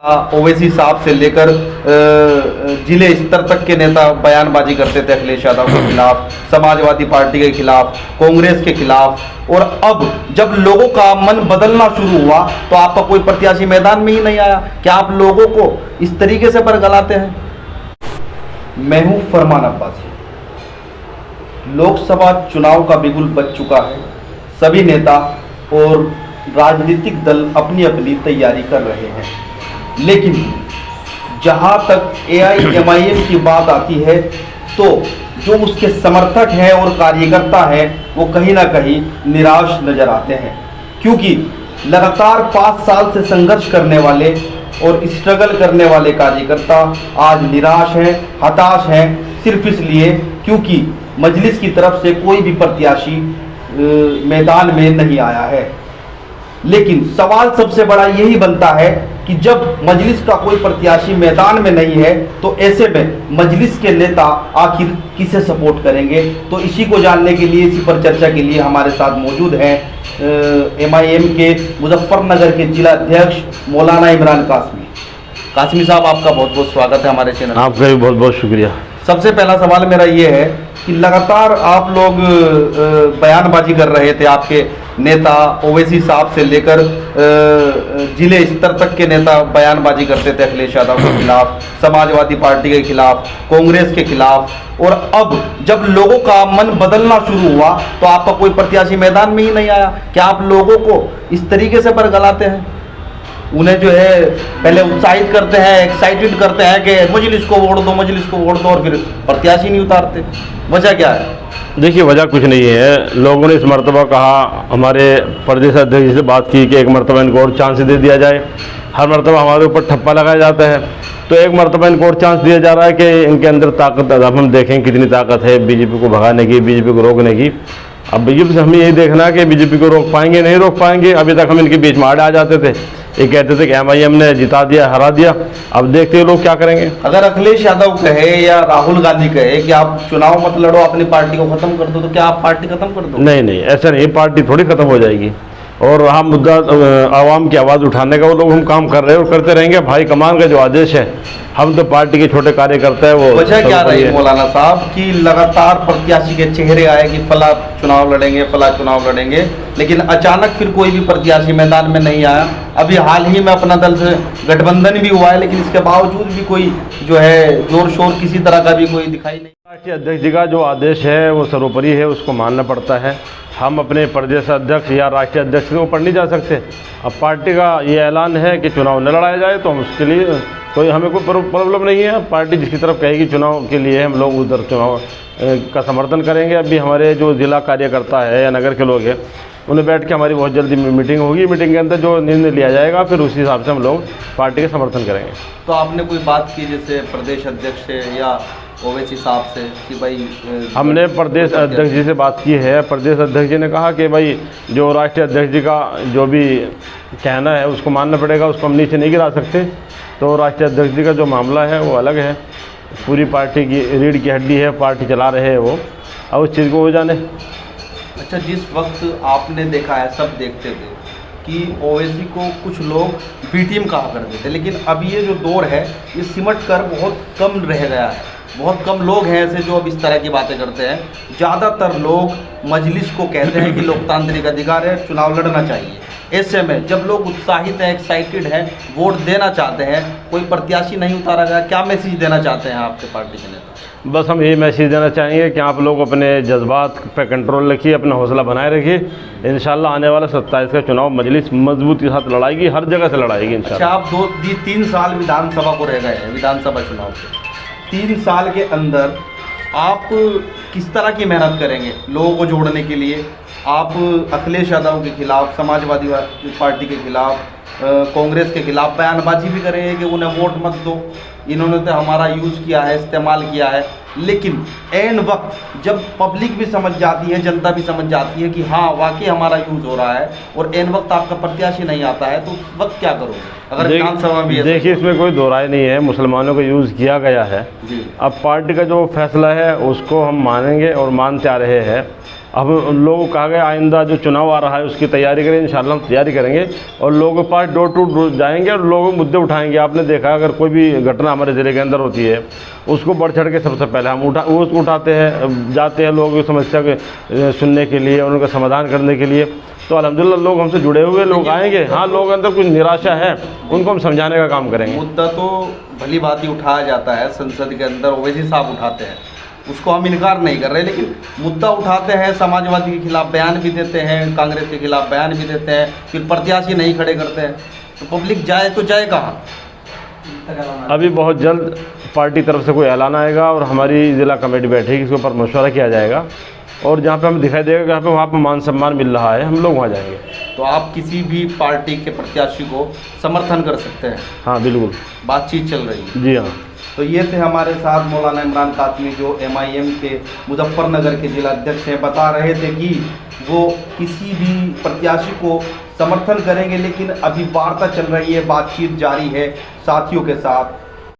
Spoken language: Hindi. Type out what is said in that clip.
ओवैसी साहब से लेकर जिले स्तर तक के नेता बयानबाजी करते थे अखिलेश यादव के खिलाफ, समाजवादी पार्टी के खिलाफ, कांग्रेस के खिलाफ। और अब जब लोगों का मन बदलना शुरू हुआ तो आपका कोई प्रत्याशी मैदान में ही नहीं आया। क्या आप लोगों को इस तरीके से बरगलाते हैं? मैं हूं फरमान अब्बासी। लोकसभा चुनाव का बिगुल बज चुका है। सभी नेता और राजनीतिक दल अपनी अपनी तैयारी कर रहे हैं, लेकिन जहां तक AIMIM की बात आती है तो जो उसके समर्थक हैं और कार्यकर्ता हैं वो कहीं ना कहीं निराश नजर आते हैं, क्योंकि लगातार 5 साल से संघर्ष करने वाले और स्ट्रगल करने वाले कार्यकर्ता आज निराश हैं, हताश हैं, सिर्फ इसलिए क्योंकि मजलिस की तरफ से कोई भी प्रत्याशी मैदान में नहीं आया है। लेकिन सवाल सबसे बड़ा यही बनता है कि जब मजलिस का कोई प्रत्याशी मैदान में नहीं है तो ऐसे में मजलिस के नेता आखिर किसे सपोर्ट करेंगे? तो इसी को जानने के लिए, इसी पर चर्चा के लिए हमारे साथ मौजूद हैं MIM के मुजफ्फरनगर के जिला अध्यक्ष मौलाना इमरान कासमी। कासमी साहब, आपका बहुत बहुत स्वागत है हमारे चैनल। आपका भी बहुत बहुत शुक्रिया। सबसे पहला सवाल मेरा ये है कि लगातार आप लोग बयानबाजी कर रहे थे, आपके नेता ओवैसी साहब से लेकर जिले स्तर तक के नेता बयानबाजी करते थे अखिलेश यादव के खिलाफ, समाजवादी पार्टी के खिलाफ, कांग्रेस के खिलाफ। और अब जब लोगों का मन बदलना शुरू हुआ तो आपका कोई प्रत्याशी मैदान में ही नहीं आया। क्या आप लोगों को इस तरीके से बरगलाते हैं? उन्हें जो है पहले उत्साहित करते हैं, एक्साइटेड करते हैं कि मजलिस को वोट दो, मजलिस को वोट दो, और फिर प्रत्याशी नहीं उतारते। वजह क्या है? देखिए, वजह कुछ नहीं है। लोगों ने इस मरतबा कहा, हमारे प्रदेश अध्यक्ष से बात की कि एक मरतबा इनको और चांस दे दिया जाए। हर मरतबा हमारे ऊपर ठप्पा लगाया जाता है, तो एक मरतबा इनको और चांस दिया जा रहा है कि इनके अंदर ताकत, अब हम देखें कितनी ताकत है BJP को भगाने की, BJP को रोकने की। अब BJP से हमें यही देखना है कि BJP को रोक पाएंगे, नहीं रोक पाएंगे। अभी तक हम इनके बीच में आ जाते थे, ये कहते थे कि MIM ने जिता दिया, हरा दिया। अब देखते हैं लोग क्या करेंगे। अगर अखिलेश यादव कहे या राहुल गांधी कहे कि आप चुनाव मत लड़ो, अपनी पार्टी को खत्म कर दो, तो क्या आप पार्टी खत्म कर दो? नहीं नहीं, ऐसा नहीं, पार्टी थोड़ी खत्म हो जाएगी। और हम मुद्दा आवाम की आवाज़ उठाने का वो लोग हम काम कर रहे हैं और करते रहेंगे। भाई कमान का जो आदेश है, हम तो पार्टी के छोटे कार्यकर्ता है। वो वजह क्या रही मौलाना साहब कि लगातार प्रत्याशी के चेहरे आए कि फला चुनाव लड़ेंगे, फला चुनाव लड़ेंगे, लेकिन अचानक फिर कोई भी प्रत्याशी मैदान में नहीं आया? अभी हाल ही में अपना दल से गठबंधन भी हुआ है, लेकिन इसके बावजूद भी कोई जो है जोर शोर किसी तरह का भी कोई दिखाई नहीं। राष्ट्रीय अध्यक्ष जी का जो आदेश है वो सर्वोपरि है, उसको मानना पड़ता है। हम अपने प्रदेश अध्यक्ष या राष्ट्रीय अध्यक्ष के ऊपर नहीं जा सकते। अब पार्टी का ये ऐलान है कि चुनाव न लड़ाया जाए, तो हम उसके लिए कोई, हमें कोई प्रॉब्लम नहीं है। पार्टी जिसकी तरफ कहेगी चुनाव के लिए, हम लोग उधर चुनाव का समर्थन करेंगे। अभी हमारे जो जिला कार्यकर्ता है या नगर के लोग हैं, उन्हें बैठ के हमारी बहुत जल्दी मीटिंग होगी। मीटिंग के अंदर जो निर्णय लिया जाएगा, फिर उसी हिसाब से हम लोग पार्टी का समर्थन करेंगे। तो आपने कोई बात की जैसे प्रदेश अध्यक्ष से या ओवैसी साहब से कि भाई? हमने प्रदेश अध्यक्ष जी से बात की है। प्रदेश अध्यक्ष जी ने कहा कि भाई जो राष्ट्रीय अध्यक्ष जी का जो भी कहना है उसको मानना पड़ेगा, उसको हम नीचे नहीं गिरा सकते। तो राष्ट्रीय अध्यक्ष जी का जो मामला है वो अलग है, पूरी पार्टी की रीढ़ की हड्डी है, पार्टी चला रहे हैं वो, और उस चीज़ को हो जाने। अच्छा, जिस वक्त आपने देखा है, सब देखते थे कि ओवैसी को कुछ लोग B टीम कहा करते थे, लेकिन अब ये जो दौर है ये सिमट कर बहुत कम रह गया है। बहुत कम लोग हैं ऐसे जो अब इस तरह की बातें करते हैं। ज़्यादातर लोग मजलिस को कहते हैं कि लोकतांत्रिक अधिकार है, चुनाव लड़ना चाहिए। ऐसे में जब लोग उत्साहित हैं, एक्साइटेड हैं, वोट देना चाहते हैं, कोई प्रत्याशी नहीं उतारा गया, क्या मैसेज देना चाहते हैं आपके पार्टी के नेता? बस हम यही मैसेज देना चाहेंगे कि आप लोग अपने जज्बात पे कंट्रोल रखिए, अपना हौसला बनाए रखिए। इंशाल्लाह आने वाला 27 का चुनाव मजलिस मजबूती के साथ लड़ाएगी, हर जगह से लड़ाएगी इंशाल्लाह। अच्छा, आप 3 साल विधानसभा को रह गए हैं, विधानसभा चुनाव के 3 साल के अंदर आप किस तरह की मेहनत करेंगे लोगों को जोड़ने के लिए? आप अखिलेश यादव के खिलाफ, समाजवादी पार्टी के खिलाफ, कांग्रेस के खिलाफ बयानबाजी भी करेंगे कि उन्हें वोट मत दो, इन्होंने तो हमारा यूज़ किया है, इस्तेमाल किया है। लेकिन ऐन वक्त जब पब्लिक भी समझ जाती है, जनता भी समझ जाती है कि हाँ वाकई हमारा यूज़ हो रहा है, और ऐन वक्त आपका प्रत्याशी नहीं आता है, तो उस वक्त क्या करोगे? अगर विधानसभा में देखिए, इसमें कोई दो राय नहीं है, मुसलमानों को यूज़ किया गया है। अब पार्टी का जो फैसला है उसको हम मानेंगे और मानते आ रहे हैं। अब लोगों को कहा गया आइंदा जो चुनाव आ रहा है उसकी तैयारी करें, इंशाल्लाह हम तैयारी करेंगे और लोगों के पास डोर टू डोर जाएंगे और लोगों के मुद्दे उठाएंगे। आपने देखा अगर कोई भी घटना हमारे ज़िले के अंदर होती है उसको बढ़ चढ़ के सबसे पहले हम उठाते हैं, जाते हैं लोगों की समस्या के सुनने के लिए, उनका समाधान करने के लिए। तो अल्हम्दुलिल्लाह लोग हमसे जुड़े हुए लोग आएंगे। हाँ, लोगों के अंदर कुछ निराशा है, उनको हम समझाने का काम करेंगे। मुद्दा तो भली बात ही उठाया जाता है संसद के अंदर, ओवैसी साहब उठाते हैं, उसको हम इनकार नहीं कर रहे, लेकिन मुद्दा उठाते हैं, समाजवादी के खिलाफ बयान भी देते हैं, कांग्रेस के खिलाफ बयान भी देते हैं, फिर प्रत्याशी नहीं खड़े करते हैं, तो पब्लिक जाए तो जाए कहाँ? अभी बहुत जल्द पार्टी तरफ से कोई ऐलान आएगा और हमारी ज़िला कमेटी बैठेगी, इसके ऊपर मशवरा किया जाएगा और जहाँ पे हमें दिखाई देगा कि वहाँ पे मान सम्मान मिल रहा है, हम लोग वहाँ जाएंगे। तो आप किसी भी पार्टी के प्रत्याशी को समर्थन कर सकते हैं? हाँ बिल्कुल, बातचीत चल रही है। जी हाँ। तो ये थे हमारे साथ मौलाना इमरान कासमी, जो MIM के मुजफ्फरनगर के जिला अध्यक्ष हैं। बता रहे थे कि वो किसी भी प्रत्याशी को समर्थन करेंगे, लेकिन अभी वार्ता चल रही है, बातचीत जारी है साथियों के साथ।